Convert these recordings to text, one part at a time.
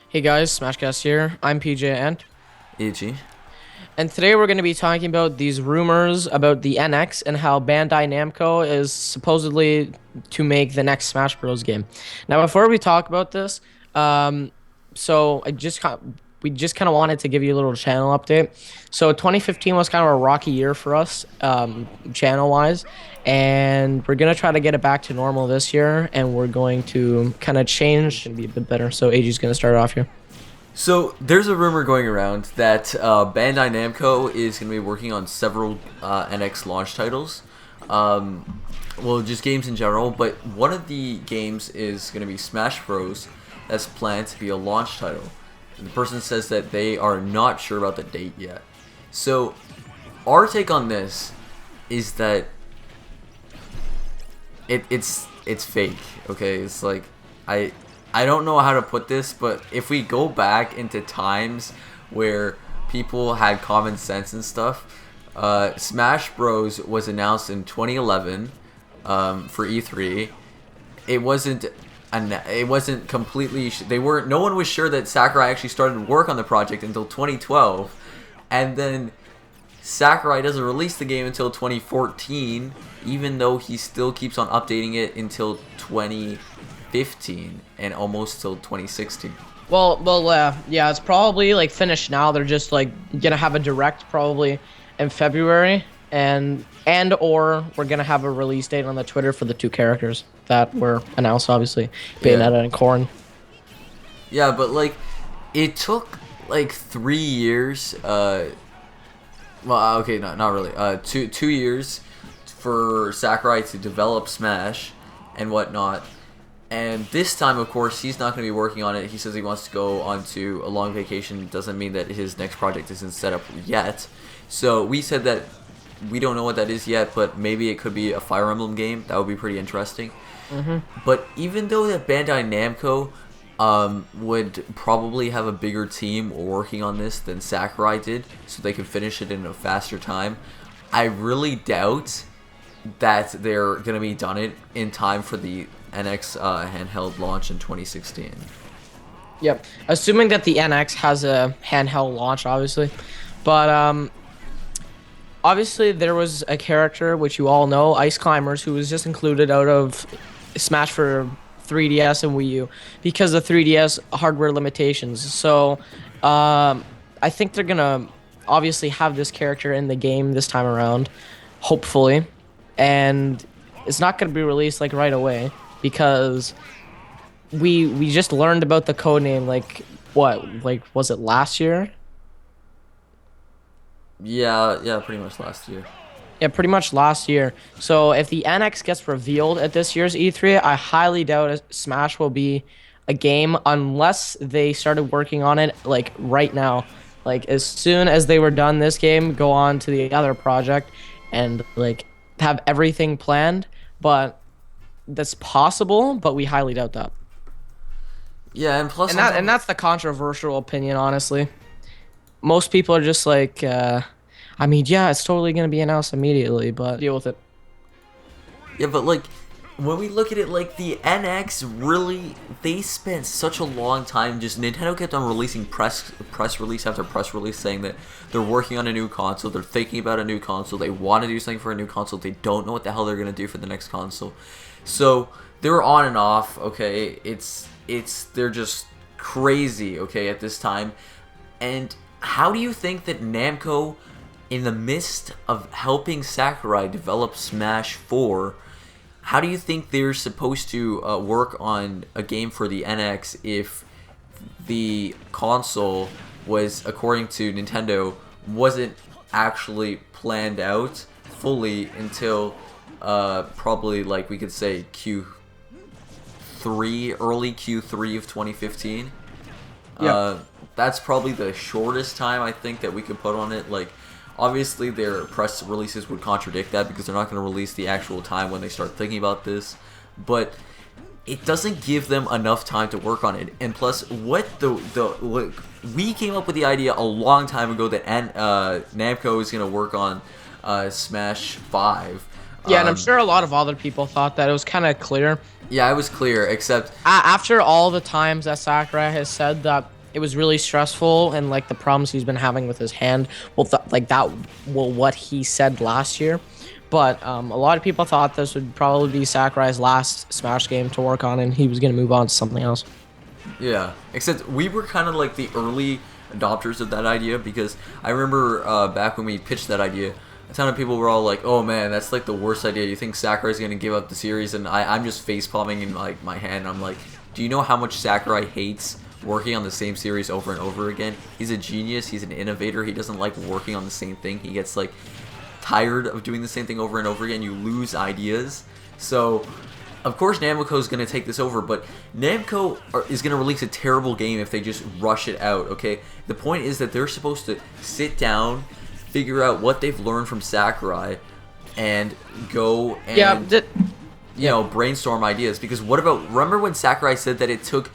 Hey guys, SmashCast here. I'm PJ EG. and today we're going to be talking about these rumors about the NX and how Bandai Namco is supposedly to make the next Smash Bros. Game. Now, before we talk about this, um, so I just we just kind of wanted to give you a little channel update. So 2015 was kind of a rocky year for us, channel wise, and we're gonna try to get it back to normal this year, and we're going to kind of change and be a bit better. So AG's gonna start off here. So there's a rumor going around that Bandai Namco is going to be working on several NX launch titles. Well, just games in general, but one of the games is going to be Smash Bros. That's planned to be a launch title. The person says that they are not sure about the date yet. So our take on this is that it's fake. Okay, it's like I don't know how to put this, but if we go back into times where people had common sense and stuff, Smash Bros was announced in 2011 for E3. It wasn't it wasn't completely no one was sure that Sakurai actually started work on the project until 2012, and then Sakurai doesn't release the game until 2014, even though he still keeps on updating it until 2015 and almost till 2016. Yeah, it's probably like finished now. They're just like gonna have a direct probably in February, and or we're gonna have a release date on the Twitter for the two characters that were announced, obviously, Yeah. Bayonetta and Corrin. Yeah, but like it took like 3 years. Well, okay, not really. Two years for Sakurai to develop Smash and whatnot. And this time, of course, he's not going to be working on it. He says he wants to go on to a long vacation. Doesn't mean that his next project isn't set up yet. So we said that we don't know what that is yet, but maybe it could be a Fire Emblem game. That would be pretty interesting. But even though that Bandai Namco would probably have a bigger team working on this than Sakurai did, so they could finish it in a faster time, I really doubt that they're going to be done it in time for the NX handheld launch in 2016. Yep, assuming that the NX has a handheld launch, obviously, but obviously there was a character which you all know, Ice Climbers, who was just included out of Smash for 3DS and Wii U because of 3DS hardware limitations. So I think they're gonna obviously have this character in the game this time around, hopefully, and it's not gonna be released like right away because we just learned about the code name like was it last year? Yeah, pretty much last year. Yeah, pretty much last year. So if the NX gets revealed at this year's E3, I highly doubt Smash will be a game unless they started working on it like right now. Like as soon as they were done this game, go on to the other project and like have everything planned. But that's possible, but we highly doubt that. Yeah, and plus And on that top and of, that's the controversial opinion, honestly. Most people are just like, I mean, yeah, it's totally gonna be announced immediately, but deal with it. yeah, but like when we look at it, like the NX really, they spent such a long time. Just Nintendo kept on releasing press release after press release saying that they're working on a new console, they're thinking about a new console, they want to do something for a new console, they don't know what the hell they're gonna do for the next console. So they were on and off. Okay, they're just crazy. Okay, at this time, and how do you think that Namco, in the midst of helping Sakurai develop Smash 4, how do you think they're supposed to work on a game for the NX if the console was, according to Nintendo, wasn't actually planned out fully until probably, like, we could say early Q3 of 2015? Yeah. That's probably the shortest time I think that we could put on it. Like, obviously their press releases would contradict that because they're not going to release the actual time when they start thinking about this, but it doesn't give them enough time to work on it. And plus, look, we came up with the idea a long time ago that Namco is going to work on Smash 5. Yeah, and I'm sure a lot of other people thought that. It was kind of clear. Yeah, it was clear, except After all the times that Sakurai has said that it was really stressful, and like the problems he's been having with his hand, well, like that, well, what he said last year. But a lot of people thought this would probably be Sakurai's last Smash game to work on, and he was gonna move on to something else. Yeah, except we were kind of like the early adopters of that idea because I remember back when we pitched that idea, a ton of people were all like, "Oh man, that's like the worst idea. You think Sakurai's gonna give up the series?" And I'm just face palming in like my hand. I'm like, "Do you know how much Sakurai hates working on the same series over and over again? He's a genius. He's an innovator. He doesn't like working on the same thing. He gets like tired of doing the same thing over and over again. You lose ideas." So of course, Namco is going to take this over, but Namco is going to release a terrible game if they just rush it out, okay? The point is that they're supposed to sit down, figure out what they've learned from Sakurai, and go and, you know, brainstorm ideas. Because what about, remember when Sakurai said that it took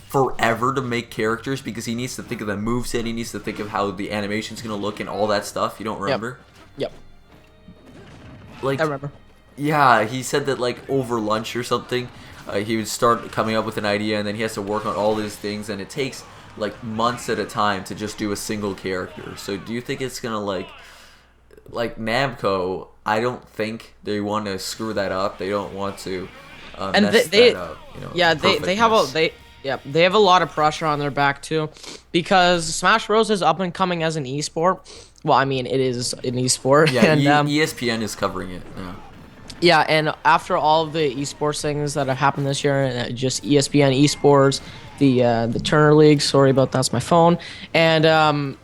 forever to make characters because he needs to think of the moveset, he needs to think of how the animation's going to look and all that stuff? You don't remember? Yep. Like, I remember. Yeah, he said that like over lunch or something, he would start coming up with an idea, and then he has to work on all these things, and it takes like months at a time to just do a single character. So do you think it's gonna like Namco? I don't think they want to screw that up. They don't want to mess that up. You know, yeah, they have a lot of pressure on their back too, because Smash Bros is up and coming as an esport. Well, I mean, it is an esport. Yeah, and ESPN is covering it. Yeah. Yeah, and after all of the esports things that have happened this year, just ESPN esports, the Turner League. Sorry about that's my phone, and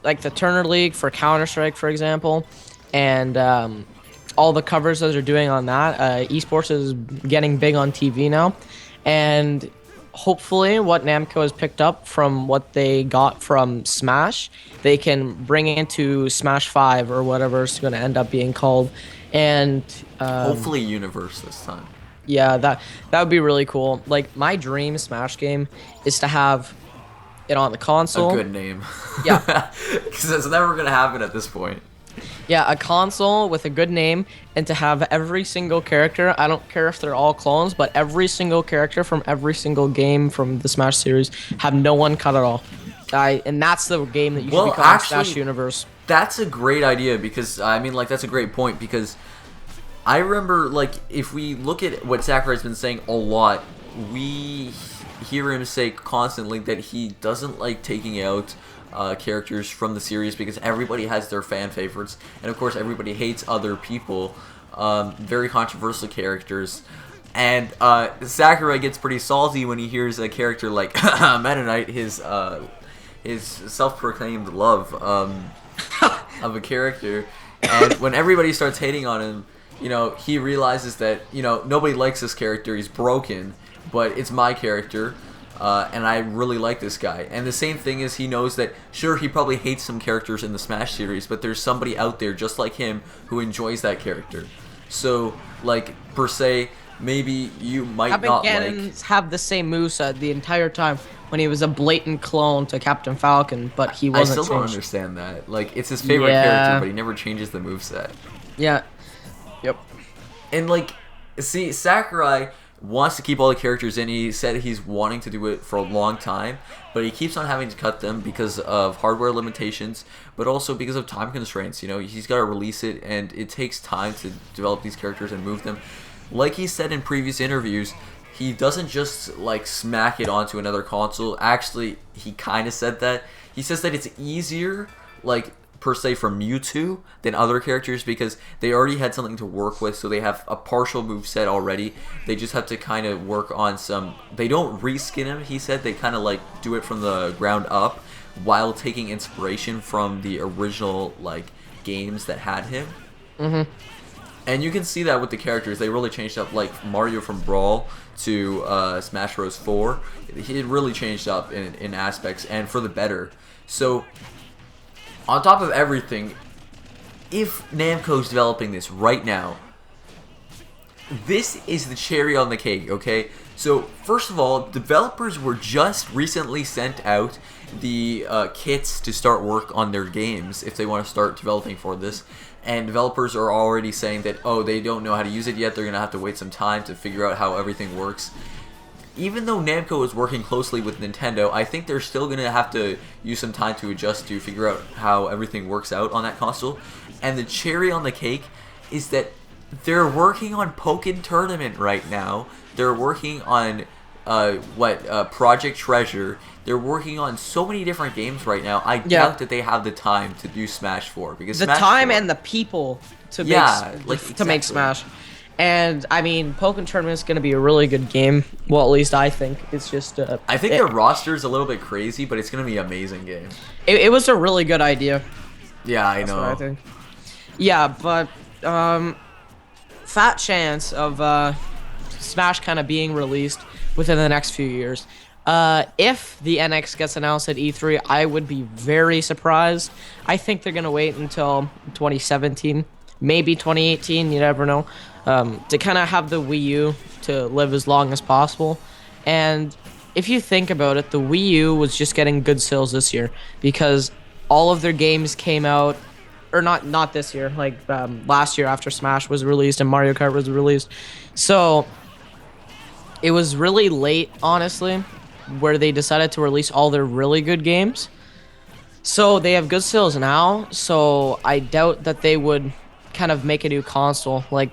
like the Turner League for Counter Strike, for example, and all the covers that they're doing on that. Esports is getting big on TV now, and hopefully, what Namco has picked up from what they got from Smash, they can bring it into Smash 5 or whatever it's going to end up being called. And hopefully Universe this time. Yeah, that would be really cool. Like my dream Smash game is to have it on the console. A good name. Yeah. Because it's never gonna happen at this point. Yeah, a console with a good name, and to have every single character, I don't care if they're all clones, but every single character from every single game from the Smash series have no one cut at all. And that's the game that you should be calling Smash Universe. That's a great idea because, I mean, like, that's a great point because I remember, like, if we look at what Sakurai's been saying a lot, we hear him say constantly that he doesn't like taking out characters from the series because everybody has their fan favorites, and of course everybody hates other people, very controversial characters. And Sakurai gets pretty salty when he hears a character like Meta Knight, his self-proclaimed love of a character, and when everybody starts hating on him, you know, he realizes that, you know, nobody likes this character, he's broken, but it's my character, and I really like this guy. And the same thing is, he knows that, sure, he probably hates some characters in the Smash series, but there's somebody out there just like him who enjoys that character. So, like, per se, maybe you might not like... have the same moveset the entire time when he was a blatant clone to Captain Falcon, but he wasn't I still don't understand that. Like, it's his favorite character, but he never changes the moveset. Yeah. Yep. And, like, see, Sakurai wants to keep all the characters in. He said he's wanting to do it for a long time, but he keeps on having to cut them because of hardware limitations, but also because of time constraints. You know, he's got to release it, and it takes time to develop these characters and move them. Like he said in previous interviews, he doesn't just, like, smack it onto another console. Actually, he kind of said that. He says that it's easier, like, per se, for Mewtwo than other characters because they already had something to work with, so they have a partial moveset already. They just have to kind of work on some... They don't reskin him, he said. They kind of, like, do it from the ground up while taking inspiration from the original, like, games that had him. Mm-hmm. And you can see that with the characters. They really changed up, like Mario from Brawl to Smash Bros. 4. It really changed up in aspects, and for the better. So, on top of everything, if Namco's developing this right now, this is the cherry on the cake, okay? So, first of all, developers were just recently sent out the kits to start work on their games if they want to start developing for this. And developers are already saying that, oh, they don't know how to use it yet. They're going to have to wait some time to figure out how everything works. even though Namco is working closely with Nintendo, I think they're still gonna have to use some time to adjust to figure out how everything works out on that console. And the cherry on the cake is that they're working on Pokken Tournament right now. They're working on Project Treasure. They're working on so many different games right now. I doubt that they have the time to do Smash 4 because the Smash time 4, and the people to exactly. make Smash. And I mean, Pokken Tournament is going to be a really good game. Well, at least I think it's just. I think their roster is a little bit crazy, but it's going to be an amazing game. It was a really good idea. Yeah, I know. What I think. Yeah, but fat chance of Smash kind of being released within the next few years. If the NX gets announced at E3, I would be very surprised. I think they're gonna wait until 2017, maybe 2018. You never know. To kind of have the Wii U to live as long as possible. And if you think about it, the Wii U was just getting good sales this year because all of their games came out, or not this year, like last year after Smash was released and Mario Kart was released. So it was really late, honestly, where they decided to release all their really good games. So they have good sales now, so I doubt that they would kind of make a new console. Like,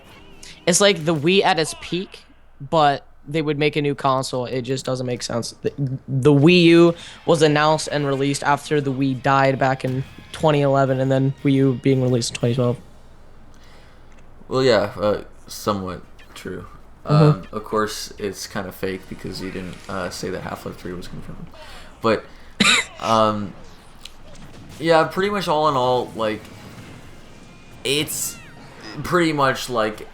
it's like the Wii at its peak, but they would make a new console. It just doesn't make sense. The Wii U was announced and released after the Wii died back in 2011, and then Wii U being released in 2012. Well, yeah, somewhat true. Of course, it's kind of fake because you didn't say that Half-Life 3 was confirmed. But, yeah, pretty much all in all, like, it's pretty much like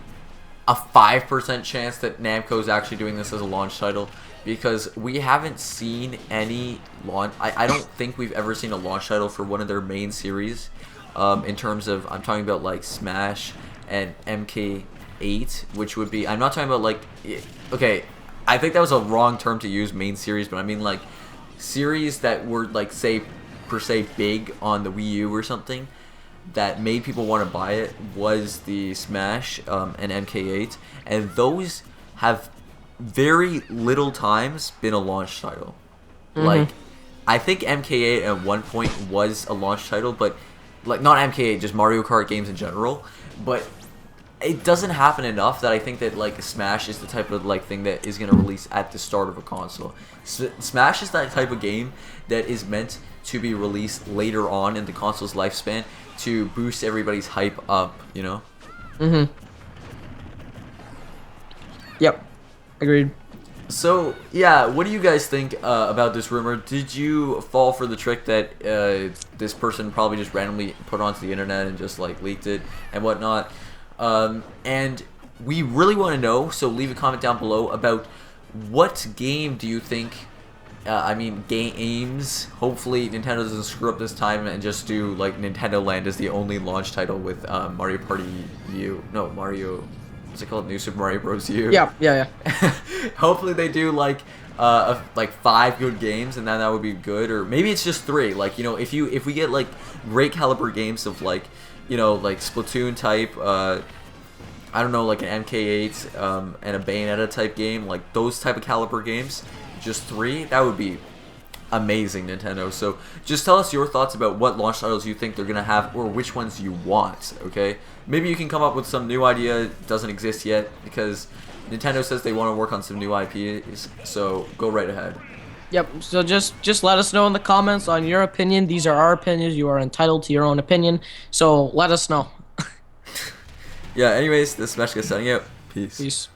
a 5% chance that Namco is actually doing this as a launch title because we haven't seen any launch. I don't think we've ever seen a launch title for one of their main series in terms of, I'm talking about like Smash and MK8, which would be, I'm not talking about like, okay, I think that was a wrong term to use, main series, but I mean like series that were like, say, per se big on the Wii U or something that made people want to buy it was the Smash and MK8, and those have very little times been a launch title. Like, I think MK8 at one point was a launch title, but like not MK8, just Mario Kart games in general. But it doesn't happen enough that I think that like Smash is the type of like thing that is gonna release at the start of a console. Smash is that type of game that is meant to be released later on in the console's lifespan to boost everybody's hype up, you know? Yep. Agreed. So, yeah, what do you guys think about this rumor? Did you fall for the trick that this person probably just randomly put onto the internet and just, like, leaked it and whatnot? And we really want to know, so leave a comment down below about what game do you think, games, hopefully Nintendo doesn't screw up this time and just do, like, Nintendo Land as the only launch title with Mario Party U. No, Mario... What's it called? New Super Mario Bros. U. Yeah. Hopefully they do like 5 good games, and then that would be good. Or maybe it's just 3. Like, you know, if we get like great caliber games of like, you know, like Splatoon type, I don't know, like an MK8 and a Bayonetta type game, like those type of caliber games, just 3, that would be amazing, Nintendo. So just tell us your thoughts about what launch titles you think they're gonna have, or which ones you want. Okay, maybe you can come up with some new idea that doesn't exist yet, because Nintendo says they want to work on some new IPs. So go right ahead. Yep. So just let us know in the comments on your opinion. These are our opinions. You are entitled to your own opinion. So let us know. Yeah. Anyways, this is SmashCast signing out. Peace. Peace.